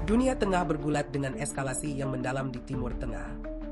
Dunia tengah bergulat dengan eskalasi yang mendalam di Timur Tengah.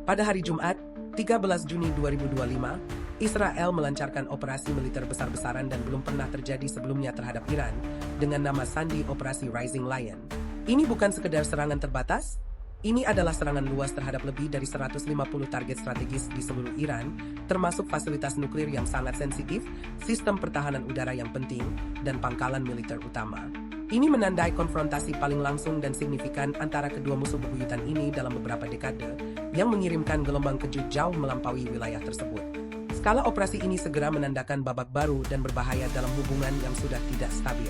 Pada hari Jumat, 13 Juni 2025, Israel melancarkan operasi militer besar-besaran dan belum pernah terjadi sebelumnya terhadap Iran dengan nama sandi Operasi Rising Lion. Ini bukan sekedar serangan terbatas, ini adalah serangan luas terhadap lebih dari 150 target strategis di seluruh Iran, termasuk fasilitas nuklir yang sangat sensitif, sistem pertahanan udara yang penting, dan pangkalan militer utama. Ini menandai konfrontasi paling langsung dan signifikan antara kedua musuh bebuyutan ini dalam beberapa dekade, yang mengirimkan gelombang kejut jauh melampaui wilayah tersebut. Skala operasi ini segera menandakan babak baru dan berbahaya dalam hubungan yang sudah tidak stabil.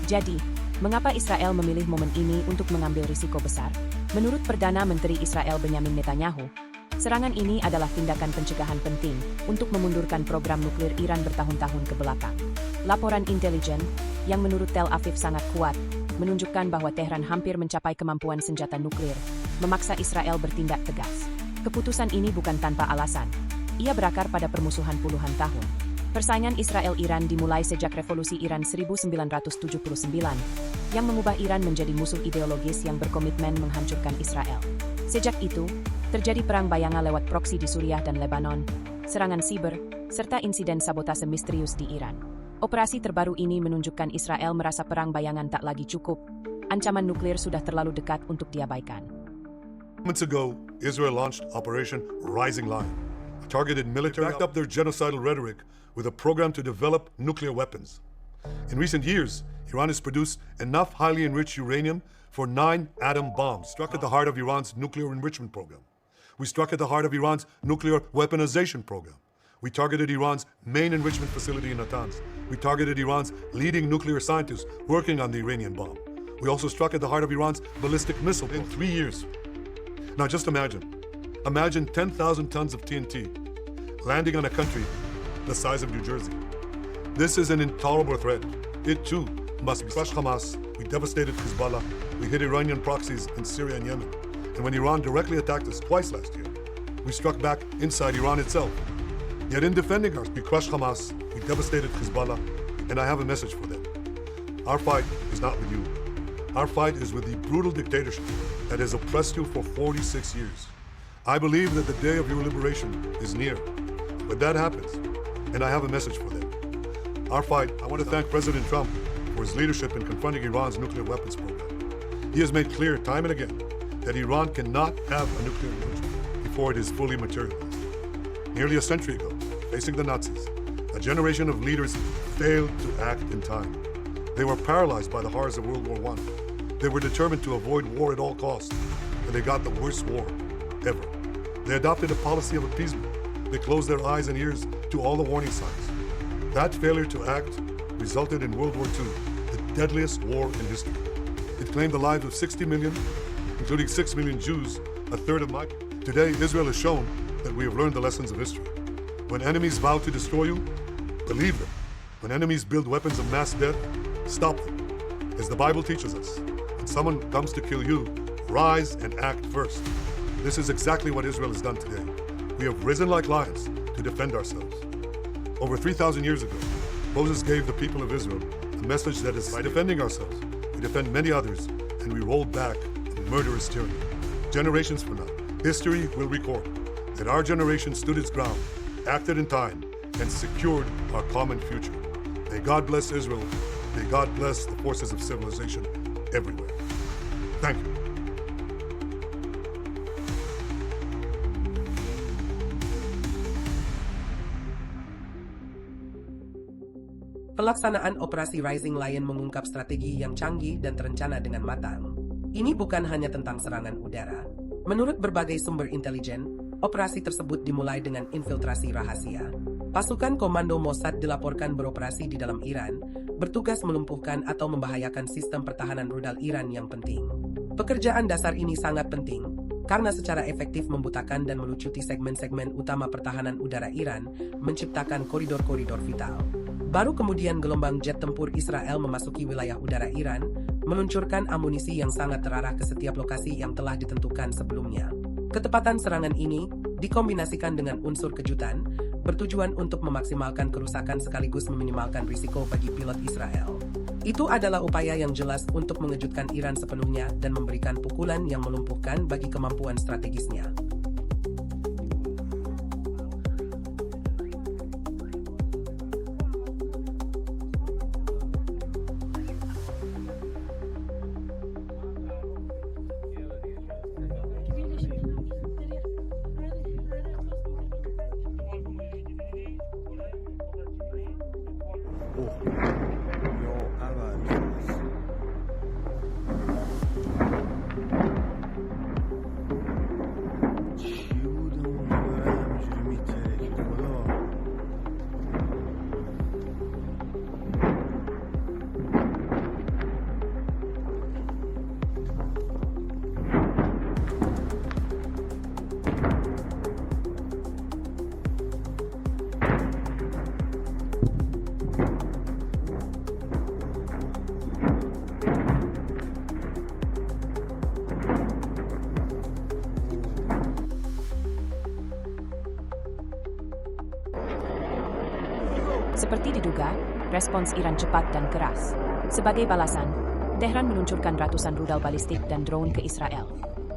Jadi, mengapa Israel memilih momen ini untuk mengambil risiko besar? Menurut Perdana Menteri Israel Benyamin Netanyahu, serangan ini adalah tindakan pencegahan penting untuk memundurkan program nuklir Iran bertahun-tahun ke belakang. Laporan intelijen, yang menurut Tel Aviv sangat kuat, menunjukkan bahwa Tehran hampir mencapai kemampuan senjata nuklir, memaksa Israel bertindak tegas. Keputusan ini bukan tanpa alasan. Ia berakar pada permusuhan puluhan tahun. Persaingan Israel-Iran dimulai sejak Revolusi Iran 1979, yang mengubah Iran menjadi musuh ideologis yang berkomitmen menghancurkan Israel. Sejak itu, terjadi perang bayangan lewat proksi di Suriah dan Lebanon, serangan siber, serta insiden sabotase misterius di Iran. Operasi terbaru ini menunjukkan Israel merasa perang bayangan tak lagi cukup. Ancaman nuklir sudah terlalu dekat untuk diabaikan. Months ago, Israel launched Operation Rising Lion, a targeted military backed up their genocidal rhetoric with a program to develop nuclear weapons. In recent years, Iran has produced enough highly enriched uranium for 9 atom bombs, struck at the heart of Iran's nuclear enrichment program. We struck at the heart of Iran's nuclear weaponization program. We targeted Iran's main enrichment facility in Natanz. We targeted Iran's leading nuclear scientists working on the Iranian bomb. We also struck at the heart of Iran's ballistic missile in 3 years. Now just imagine 10,000 tons of TNT landing on a country the size of New Jersey. This is an intolerable threat. It too must be crushed. Hamas, we devastated Hezbollah, we hit Iranian proxies in Syria and Yemen. And when Iran directly attacked us twice last year, we struck back inside Iran itself. Yet in defending us, we crushed Hamas, we devastated Hezbollah, and I have a message for them. Our fight is not with you. Our fight is with the brutal dictatorship that has oppressed you for 46 years. I believe that the day of your liberation is near. When that happens, and I have a message for them. Our fight, I want to thank President Trump for his leadership in confronting Iran's nuclear weapons program. He has made clear time and again that Iran cannot have a nuclear engine before it is fully materialized. Nearly a century ago, facing the Nazis, a generation of leaders failed to act in time. They were paralyzed by the horrors of World War I. They were determined to avoid war at all costs, and they got the worst war ever. They adopted a policy of appeasement. They closed their eyes and ears to all the warning signs. That failure to act resulted in World War II, the deadliest war in history. It claimed the lives of 60 million, including 6 million Jews, a third of my... Today, Israel has shown that we have learned the lessons of history. When enemies vow to destroy you, believe them. When enemies build weapons of mass death, stop them. As the Bible teaches us, when someone comes to kill you, rise and act first. This is exactly what Israel has done today. We have risen like lions to defend ourselves. Over 3,000 years ago, Moses gave the people of Israel a message that is, by defending ourselves, we defend many others, and we roll back murderous tyranny. Generations from now, history will record that our generation stood its ground, acted in time, and secured our common future. May God bless Israel. May God bless the forces of civilization everywhere. Thank you. Pelaksanaan Operasi Rising Lion mengungkap strategi yang canggih dan terencana dengan matang. Ini bukan hanya tentang serangan udara. Menurut berbagai sumber intelijen, operasi tersebut dimulai dengan infiltrasi rahasia. Pasukan komando Mossad dilaporkan beroperasi di dalam Iran, bertugas melumpuhkan atau membahayakan sistem pertahanan rudal Iran yang penting. Pekerjaan dasar ini sangat penting, karena secara efektif membutakan dan melucuti segmen-segmen utama pertahanan udara Iran, menciptakan koridor-koridor vital. Baru kemudian gelombang jet tempur Israel memasuki wilayah udara Iran, meluncurkan amunisi yang sangat terarah ke setiap lokasi yang telah ditentukan sebelumnya. Ketepatan serangan ini dikombinasikan dengan unsur kejutan, bertujuan untuk memaksimalkan kerusakan sekaligus meminimalkan risiko bagi pilot Israel. Itu adalah upaya yang jelas untuk mengejutkan Iran sepenuhnya dan memberikan pukulan yang melumpuhkan bagi kemampuan strategisnya. Seperti diduga, respons Iran cepat dan keras. Sebagai balasan, Tehran meluncurkan ratusan rudal balistik dan drone ke Israel.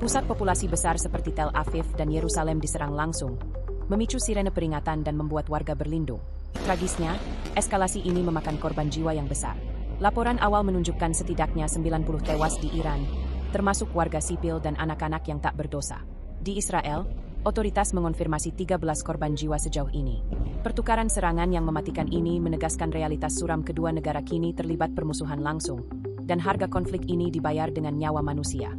Pusat populasi besar seperti Tel Aviv dan Yerusalem diserang langsung, memicu sirene peringatan dan membuat warga berlindung. Tragisnya, eskalasi ini memakan korban jiwa yang besar. Laporan awal menunjukkan setidaknya 90 tewas di Iran, termasuk warga sipil dan anak-anak yang tak berdosa. Di Israel, otoritas mengonfirmasi 13 korban jiwa sejauh ini. Pertukaran serangan yang mematikan ini menegaskan realitas suram kedua negara kini terlibat permusuhan langsung, dan harga konflik ini dibayar dengan nyawa manusia.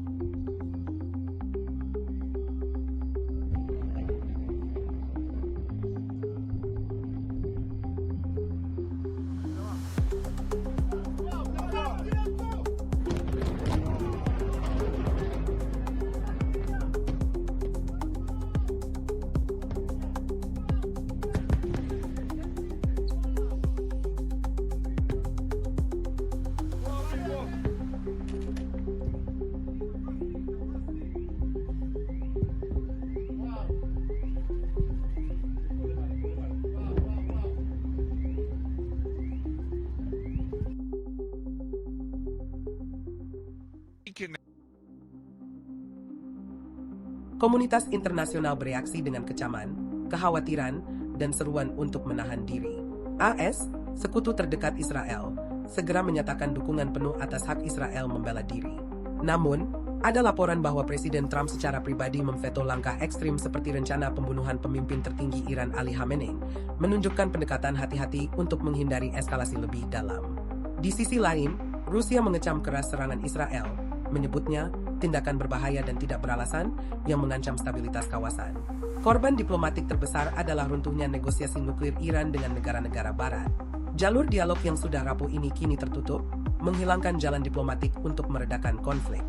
Komunitas internasional bereaksi dengan kecaman, kekhawatiran, dan seruan untuk menahan diri. AS, sekutu terdekat Israel, segera menyatakan dukungan penuh atas hak Israel membela diri. Namun, ada laporan bahwa Presiden Trump secara pribadi memveto langkah ekstrim seperti rencana pembunuhan pemimpin tertinggi Iran Ali Khamenei, menunjukkan pendekatan hati-hati untuk menghindari eskalasi lebih dalam. Di sisi lain, Rusia mengecam keras serangan Israel, menyebutnya tindakan berbahaya dan tidak beralasan yang mengancam stabilitas kawasan. Korban diplomatik terbesar adalah runtuhnya negosiasi nuklir Iran dengan negara-negara barat. Jalur dialog yang sudah rapuh ini kini tertutup, menghilangkan jalan diplomatik untuk meredakan konflik.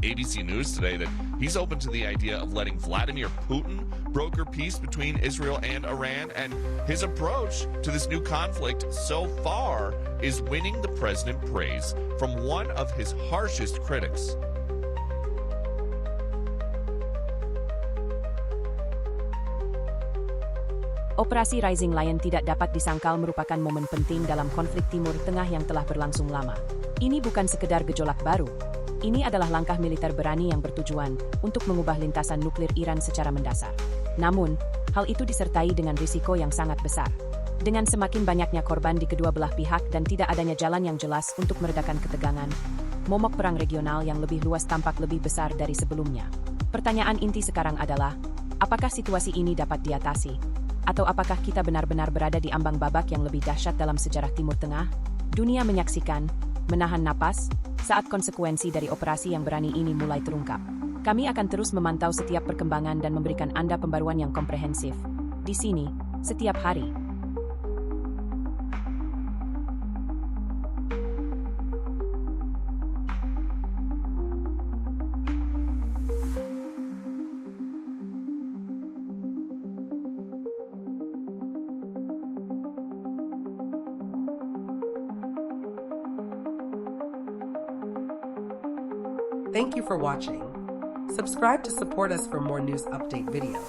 ABC News today that he's open to the idea of letting Vladimir Putin broker peace between Israel and Iran, and his approach to this new conflict so far is winning the president praise from one of his harshest critics. Operasi Rising Lion tidak dapat disangkal merupakan momen penting dalam konflik Timur Tengah yang telah berlangsung lama. Ini bukan sekedar gejolak baru. Ini adalah langkah militer berani yang bertujuan untuk mengubah lintasan nuklir Iran secara mendasar. Namun, hal itu disertai dengan risiko yang sangat besar. Dengan semakin banyaknya korban di kedua belah pihak dan tidak adanya jalan yang jelas untuk meredakan ketegangan, momok perang regional yang lebih luas tampak lebih besar dari sebelumnya. Pertanyaan inti sekarang adalah, apakah situasi ini dapat diatasi? Atau apakah kita benar-benar berada di ambang babak yang lebih dahsyat dalam sejarah Timur Tengah? Dunia menyaksikan, menahan napas, saat konsekuensi dari operasi yang berani ini mulai terungkap. Kami akan terus memantau setiap perkembangan dan memberikan Anda pembaruan yang komprehensif. Di sini, setiap hari. Thank you for watching. Subscribe to support us for more news update videos.